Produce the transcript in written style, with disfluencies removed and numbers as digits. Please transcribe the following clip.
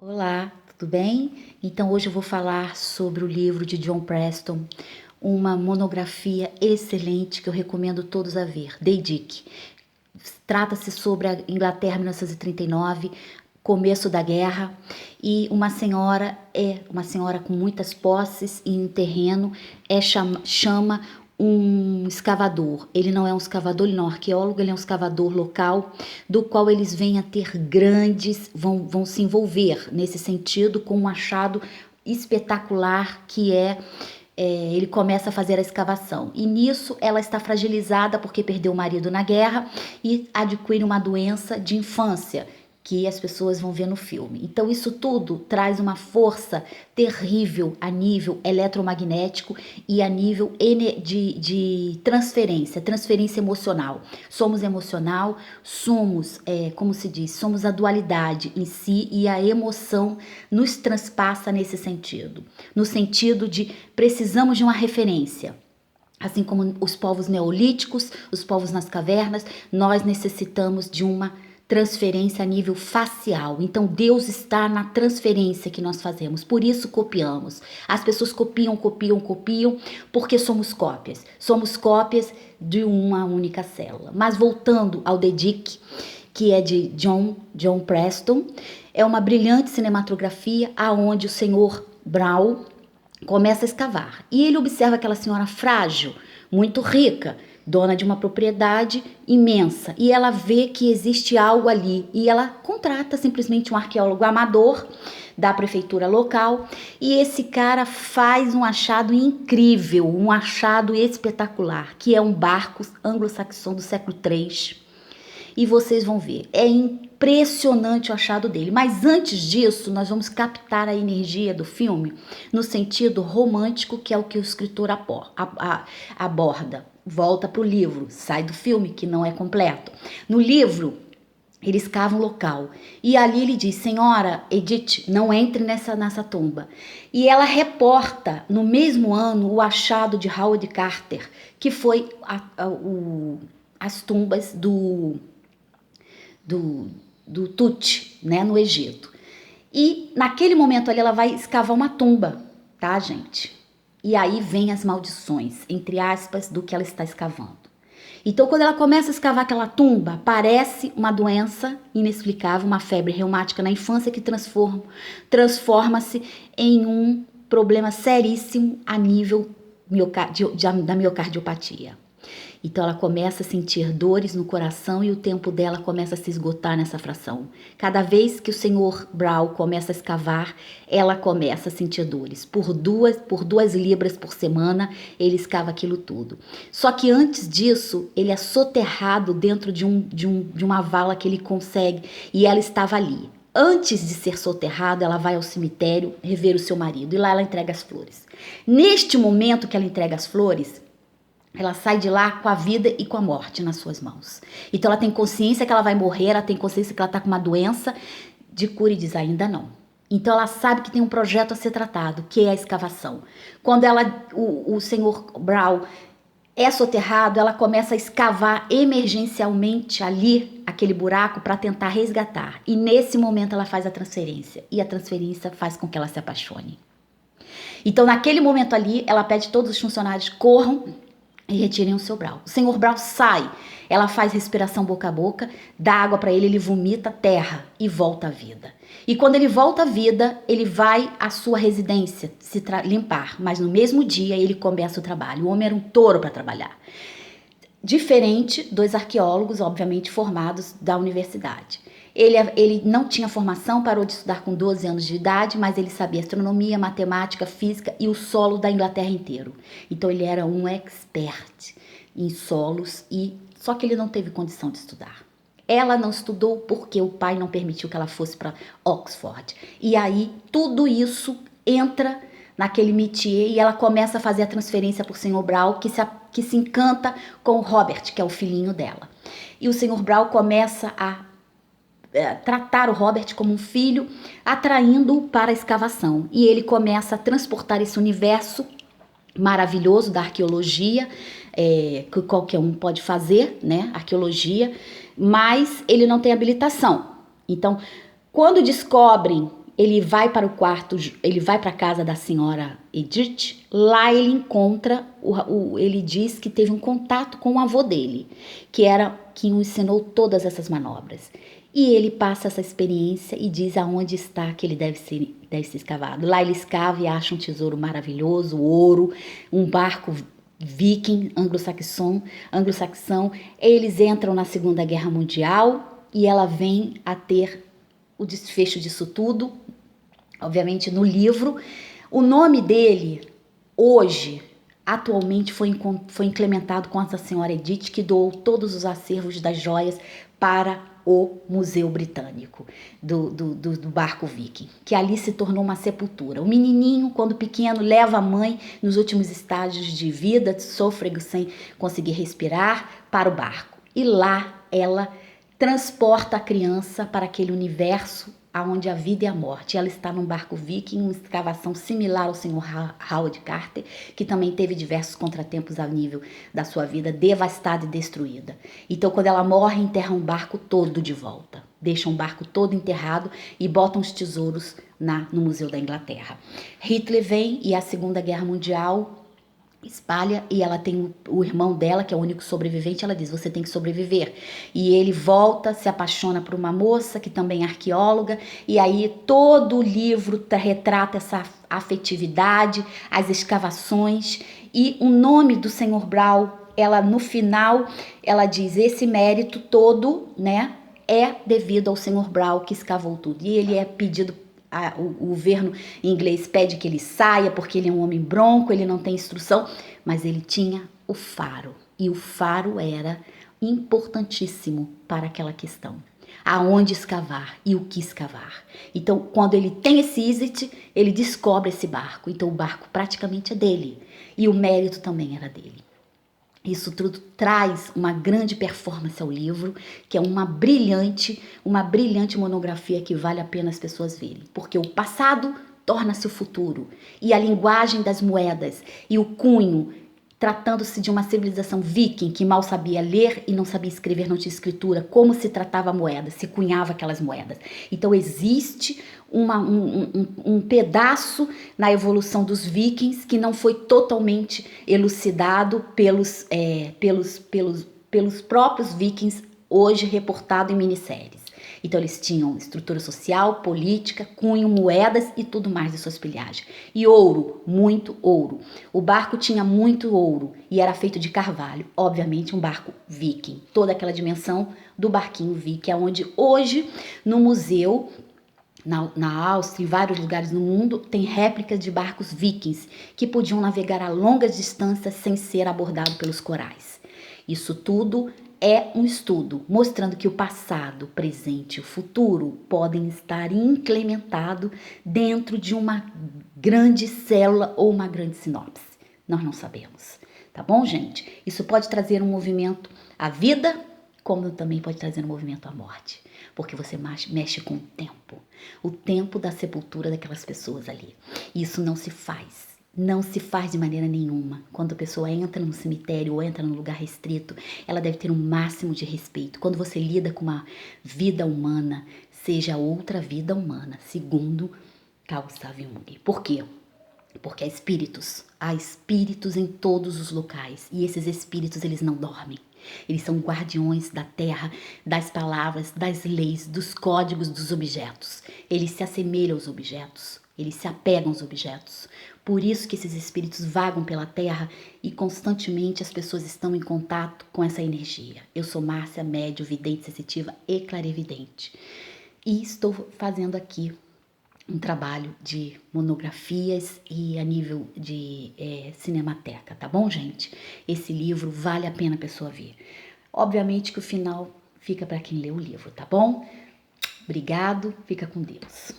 Olá, tudo bem? Então hoje eu vou falar sobre o livro de John Preston, uma monografia excelente que eu recomendo todos a ver, Day Dick. Trata-se sobre a Inglaterra 1939, começo da guerra, e uma senhora com muitas posses em um terreno, chama um escavador. Ele não é um escavador, ele não é um arqueólogo, ele é um escavador local, do qual eles vêm a ter vão se envolver nesse sentido com um achado espetacular que ele começa a fazer a escavação. E nisso ela está fragilizada porque perdeu o marido na guerra e adquire uma doença de infância, que as pessoas vão ver no filme. Então isso tudo traz uma força terrível a nível eletromagnético e a nível de transferência emocional. Somos emocional, somos, como se diz, somos a dualidade em si, e a emoção nos transpassa nesse sentido. No sentido de precisamos de uma referência. Assim como os povos neolíticos, os povos nas cavernas, nós necessitamos de uma transferência a nível facial. Então Deus está na transferência que nós fazemos. Por isso copiamos. As pessoas copiam porque somos cópias. Somos cópias de uma única célula. Mas voltando ao The Dick, que é de John Preston, é uma brilhante cinematografia aonde o senhor Brown começa a escavar. E ele observa aquela senhora frágil, muito rica, dona de uma propriedade imensa, e ela vê que existe algo ali, e ela contrata simplesmente um arqueólogo amador da prefeitura local, e esse cara faz um achado incrível, um achado espetacular, que é um barco anglo-saxão do século III, e vocês vão ver, é impressionante o achado dele. Mas antes disso, nós vamos captar a energia do filme no sentido romântico, que é o que o escritor aborda. Volta para o livro, sai do filme, que não é completo. No livro, ele escava um local e ali ele diz: Senhora Edith, não entre nessa tumba. E ela reporta no mesmo ano o achado de Howard Carter, que foi as tumbas do Tut, né, no Egito. E naquele momento ali ela vai escavar uma tumba, tá, gente? E aí vem as maldições, entre aspas, do que ela está escavando. Então, quando ela começa a escavar aquela tumba, aparece uma doença inexplicável, uma febre reumática na infância que transforma-se em um problema seríssimo a nível da miocardiopatia. Então ela começa a sentir dores no coração e o tempo dela começa a se esgotar nessa fração. Cada vez que o senhor Brown começa a escavar, ela começa a sentir dores. Por duas libras por semana, ele escava aquilo tudo. Só que antes disso, ele é soterrado dentro de uma vala que ele consegue, e ela estava ali. Antes de ser soterrada, ela vai ao cemitério rever o seu marido, e lá ela entrega as flores. Neste momento que ela entrega as flores, ela sai de lá com a vida e com a morte nas suas mãos. Então ela tem consciência que ela vai morrer, ela tem consciência que ela está com uma doença de cura e diz ainda não. Então ela sabe que tem um projeto a ser tratado, que é a escavação. Quando o senhor Brown é soterrado, ela começa a escavar emergencialmente ali aquele buraco para tentar resgatar. E nesse momento ela faz a transferência. E a transferência faz com que ela se apaixone. Então naquele momento ali, ela pede todos os funcionários corram e retirem o seu Brown. O senhor Brown sai, ela faz respiração boca a boca, dá água para ele vomita terra e volta à vida. E quando ele volta à vida, ele vai à sua residência se limpar, mas no mesmo dia ele começa o trabalho. O homem era um touro para trabalhar. Diferente dos arqueólogos, obviamente formados da universidade. Ele não tinha formação, parou de estudar com 12 anos de idade, mas ele sabia astronomia, matemática, física e o solo da Inglaterra inteiro. Então ele era um expert em solos, só que ele não teve condição de estudar. Ela não estudou porque o pai não permitiu que ela fosse para Oxford. E aí tudo isso entra naquele métier e ela começa a fazer a transferência por Sr. Brown, que se encanta com o Robert, que é o filhinho dela. E o Sr. Brown começa a tratar o Robert como um filho, atraindo-o para a escavação. E ele começa a transportar esse universo maravilhoso da arqueologia, que qualquer um pode fazer, né? Arqueologia, mas ele não tem habilitação. Então, quando descobrem ele vai para o quarto, ele vai para a casa da senhora Edith. Lá ele encontra, ele diz que teve um contato com o avô dele, que era quem o ensinou todas essas manobras. E ele passa essa experiência e diz aonde está que ele deve ser escavado. Lá ele escava e acha um tesouro maravilhoso, ouro, um barco viking anglo-saxão. Eles entram na Segunda Guerra Mundial e ela vem a ter o desfecho disso tudo, obviamente no livro. O nome dele, hoje, atualmente, foi incrementado com essa senhora Edith, que doou todos os acervos das joias para o Museu Britânico do barco viking, que ali se tornou uma sepultura. O menininho, quando pequeno, leva a mãe nos últimos estágios de vida, sôfrego sem conseguir respirar, para o barco. E lá ela transporta a criança para aquele universo onde a vida e a morte. Ela está num barco viking, uma escavação similar ao Sr. Howard Carter, que também teve diversos contratempos a nível da sua vida, devastada e destruída. Então, quando ela morre, enterra um barco todo de volta. Deixa um barco todo enterrado e botam os tesouros no Museu da Inglaterra. Hitler vem e a Segunda Guerra Mundial espalha, e ela tem o irmão dela, que é o único sobrevivente. Ela diz: você tem que sobreviver. E ele volta, se apaixona por uma moça que também é arqueóloga, e aí todo o livro retrata essa afetividade, as escavações, e o nome do Sr. Brown, ela no final, ela diz: esse mérito todo, né, é devido ao Sr. Brown, que escavou tudo. E ele é pedido, o governo inglês pede que ele saia porque ele é um homem bronco, ele não tem instrução, mas ele tinha o faro, e o faro era importantíssimo para aquela questão. Aonde escavar e o que escavar. Então, quando ele tem esse êxito, ele descobre esse barco. Então, o barco praticamente é dele, e o mérito também era dele. Isso tudo traz uma grande performance ao livro, que é uma brilhante monografia que vale a pena as pessoas verem. Porque o passado torna-se o futuro. E a linguagem das moedas e o cunho, tratando-se de uma civilização viking que mal sabia ler e não sabia escrever, não tinha escritura, como se tratava a moeda, se cunhava aquelas moedas. Então existe um pedaço na evolução dos vikings que não foi totalmente elucidado pelos próprios vikings, hoje reportado em minisséries. Então eles tinham estrutura social, política, cunho, moedas e tudo mais de suas pilhagens. E ouro, muito ouro. O barco tinha muito ouro e era feito de carvalho. Obviamente um barco viking. Toda aquela dimensão do barquinho viking, onde hoje no museu, na Áustria, em vários lugares no mundo, tem réplicas de barcos vikings que podiam navegar a longas distâncias sem ser abordado pelos corais. Isso tudo é um estudo mostrando que o passado, o presente e o futuro podem estar implementados dentro de uma grande célula ou uma grande sinopse. Nós não sabemos, tá bom, gente? Isso pode trazer um movimento à vida, como também pode trazer um movimento à morte, porque você mexe com o tempo da sepultura daquelas pessoas ali. Isso não se faz. Não se faz de maneira nenhuma. Quando a pessoa entra no cemitério ou entra num lugar restrito, ela deve ter um máximo de respeito. Quando você lida com uma vida humana, seja outra vida humana, segundo Carl Gustav Jung. Por quê? Porque há espíritos em todos os locais, e esses espíritos, eles não dormem. Eles são guardiões da terra, das palavras, das leis, dos códigos dos objetos. Eles se assemelham aos objetos, eles se apegam aos objetos. Por isso que esses espíritos vagam pela terra e constantemente as pessoas estão em contato com essa energia. Eu sou Márcia, médium, vidente sensitiva e clarividente. E estou fazendo aqui um trabalho de monografias e a nível de cinemateca, tá bom, gente? Esse livro vale a pena a pessoa ver. Obviamente que o final fica para quem lê o livro, tá bom? Obrigado, fica com Deus.